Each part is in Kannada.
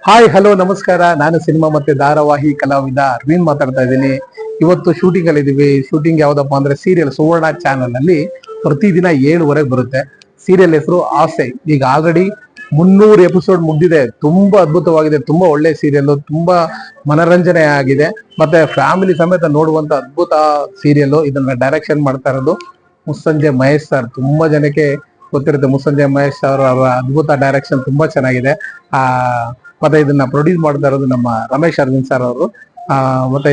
ಹಾಯ್ ಹಲೋ ನಮಸ್ಕಾರ. ನಾನು ಸಿನಿಮಾ ಮತ್ತೆ ಧಾರಾವಾಹಿ ಕಲಾವಿದ ಅರವಿಂದ್ ಮಾತಾಡ್ತಾ ಇದ್ದೀನಿ. ಇವತ್ತು ಶೂಟಿಂಗ್ ಅಲ್ಲಿ ಇದೀವಿ. ಶೂಟಿಂಗ್ ಯಾವ್ದಪ್ಪ ಅಂದ್ರೆ ಸೀರಿಯಲ್ ಸುವರ್ಣ ಚಾನಲ್ ಅಲ್ಲಿ ಪ್ರತಿದಿನ 7:15 ಬರುತ್ತೆ. ಸೀರಿಯಲ್ ಹೆಸರು ಆಸೆ. ಈಗ ಆಲ್ರೆಡಿ 300 ಎಪಿಸೋಡ್ ಮುಗ್ದಿದೆ. ತುಂಬಾ ಅದ್ಭುತವಾಗಿದೆ. ತುಂಬಾ ಒಳ್ಳೆ ಸೀರಿಯಲ್, ತುಂಬಾ ಮನರಂಜನೆ ಆಗಿದೆ. ಮತ್ತೆ ಫ್ಯಾಮಿಲಿ ಸಮೇತ ನೋಡುವಂತ ಅದ್ಭುತ ಸೀರಿಯಲ್. ಇದನ್ನ ಡೈರೆಕ್ಷನ್ ಮಾಡ್ತಾ ಇರೋದು ಮುಸ್ಸಂಜೆ ಮಹೇಶ್ ಸರ್. ತುಂಬಾ ಜನಕ್ಕೆ ಗೊತ್ತಿರುತ್ತೆ ಮುಸ್ಸಂಜೆ ಮಹೇಶ್ ಅವರ ಅದ್ಭುತ ಡೈರೆಕ್ಷನ್ ತುಂಬಾ ಚೆನ್ನಾಗಿದೆ. ಆ ಮತ್ತೆ ಇದನ್ನ ಪ್ರೊಡ್ಯೂಸ್ ಮಾಡ್ತಾ ಇರೋದು ನಮ್ಮ ರಮೇಶ್ ಅರವಿಂದ್ ಸರ್ ಅವರು. ಮತ್ತೆ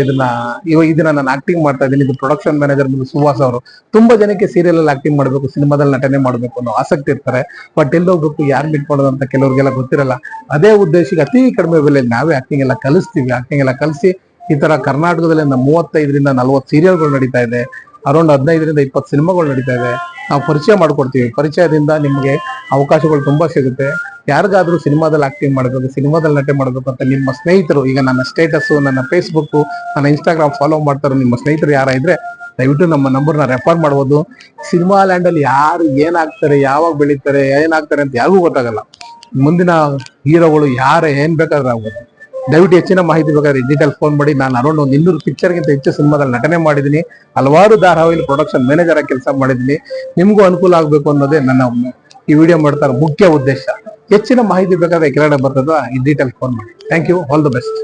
ಇದನ್ನ ನಾನು ಆಕ್ಟಿಂಗ್ ಮಾಡ್ತಾ ಇದ್ದೀನಿ. ಇದು ಪ್ರೊಡಕ್ಷನ್ ಮ್ಯಾನೇಜರ್ ಸುಹಾಸ್ ಅವರು. ತುಂಬಾ ಜನಕ್ಕೆ ಸೀರಿಯಲ್ ಅಲ್ಲಿ ಆಕ್ಟಿಂಗ್ ಮಾಡಬೇಕು, ಸಿನಿಮಾದಲ್ಲಿ ನಟನೆ ಮಾಡಬೇಕು ಅನ್ನೋ ಆಸಕ್ತಿ ಇರ್ತಾರೆ. ಬಟ್ ಎಲ್ಲೋಗ್ಬೇಕು, ಯಾರು ಮೀಟ್ ಮಾಡೋದು ಅಂತ ಕೆಲವ್ರಿಗೆಲ್ಲ ಗೊತ್ತಿರಲ್ಲ. ಅದೇ ಉದ್ದೇಶಕ್ಕೆ ಅತಿ ಕಡಿಮೆ ಬೆಲೆಯಲ್ಲಿ ನಾವೇ ಆಕ್ಟಿಂಗ್ ಎಲ್ಲ ಕಲಿಸ್ತೀವಿ. ಆಕ್ಟಿಂಗ್ ಎಲ್ಲ ಕಲಿಸಿ ಈ ತರ ಕರ್ನಾಟಕದಲ್ಲಿ 35ರಿಂದ 40 ಸೀರಿಯಲ್ಗಳು ನಡೀತಾ ಇದೆ. ಅರೌಂಡ್ 15ರಿಂದ 20 ಸಿನಿಮಾಗಳು ನಡೀತಾ ಇದೆ. ನಾವು ಪರಿಚಯ ಮಾಡ್ಕೊಡ್ತೀವಿ. ಪರಿಚಯದಿಂದ ನಿಮ್ಗೆ ಅವಕಾಶಗಳು ತುಂಬಾ ಸಿಗುತ್ತೆ. ಯಾರಿಗಾದ್ರೂ ಸಿನಿಮಾದಲ್ಲಿ ಆಕ್ಟಿಂಗ್ ಮಾಡಬೇಕು, ಸಿನಿಮಾದಲ್ಲಿ ನಟನೆ ಮಾಡಬೇಕು ಅಂತ ನಿಮ್ಮ ಸ್ನೇಹಿತರು, ಈಗ ನನ್ನ ಸ್ಟೇಟಸ್, ನನ್ನ ಫೇಸ್ಬುಕ್, ನನ್ನ ಇನ್ಸ್ಟಾಗ್ರಾಮ್ ಫಾಲೋ ಮಾಡ್ತಾರೋ ನಿಮ್ಮ ಸ್ನೇಹಿತರು ಯಾರ ಇದ್ರೆ ದಯವಿಟ್ಟು ನಮ್ಮ ನಂಬರ್ನ ರೆಫರ್ ಮಾಡ್ಬೋದು. ಸಿನಿಮಾ ಲ್ಯಾಂಡ್ ಅಲ್ಲಿ ಯಾರು ಏನಾಗ್ತಾರೆ, ಯಾವಾಗ ಬೆಳೀತಾರೆ, ಏನಾಗ್ತಾರೆ ಅಂತ ಯಾರಿಗೂ ಗೊತ್ತಾಗಲ್ಲ. ಮುಂದಿನ ಹೀರೋಗಳು ಯಾರು ಏನ್ ಬೇಕಾದ್ರೂ ಆಗ್ಬೋದು. ದಯವಿಟ್ಟು ಹೆಚ್ಚಿನ ಮಾಹಿತಿ ಬೇಕಾದ್ರೆ ಡೀಟೇಲ್ ಫೋನ್ ಮಾಡಿ. ನಾನು ಅರೌಂಡ್ 200 ಪಿಕ್ಚರ್ಗಿಂತ ಹೆಚ್ಚು ಸಿನಿಮಾದಲ್ಲಿ ನಟನೆ ಮಾಡಿದ್ದೀನಿ. ಹಲವಾರು ಧಾರಾವಾಹಿಲಿ ಪ್ರೊಡಕ್ಷನ್ ಮ್ಯಾನೇಜರ್ ಆಗಿ ಕೆಲಸ ಮಾಡಿದ್ದೀನಿ. ನಿಮ್ಗೂ ಅನುಕೂಲ ಆಗ್ಬೇಕು ಅನ್ನೋದೇ ನನ್ನ ಈ ವಿಡಿಯೋ ಮಾಡ್ತಾ ಇರೋ ಮುಖ್ಯ ಉದ್ದೇಶ. ಹೆಚ್ಚಿನ ಮಾಹಿತಿ ಬೇಕಾದ್ರೆ ಕೆಳಗಡೆ ಬರ್ತದ, ಈ ಡೀಟೇಲ್ ಫೋನ್ ಮಾಡಿ. Thank you. All the best.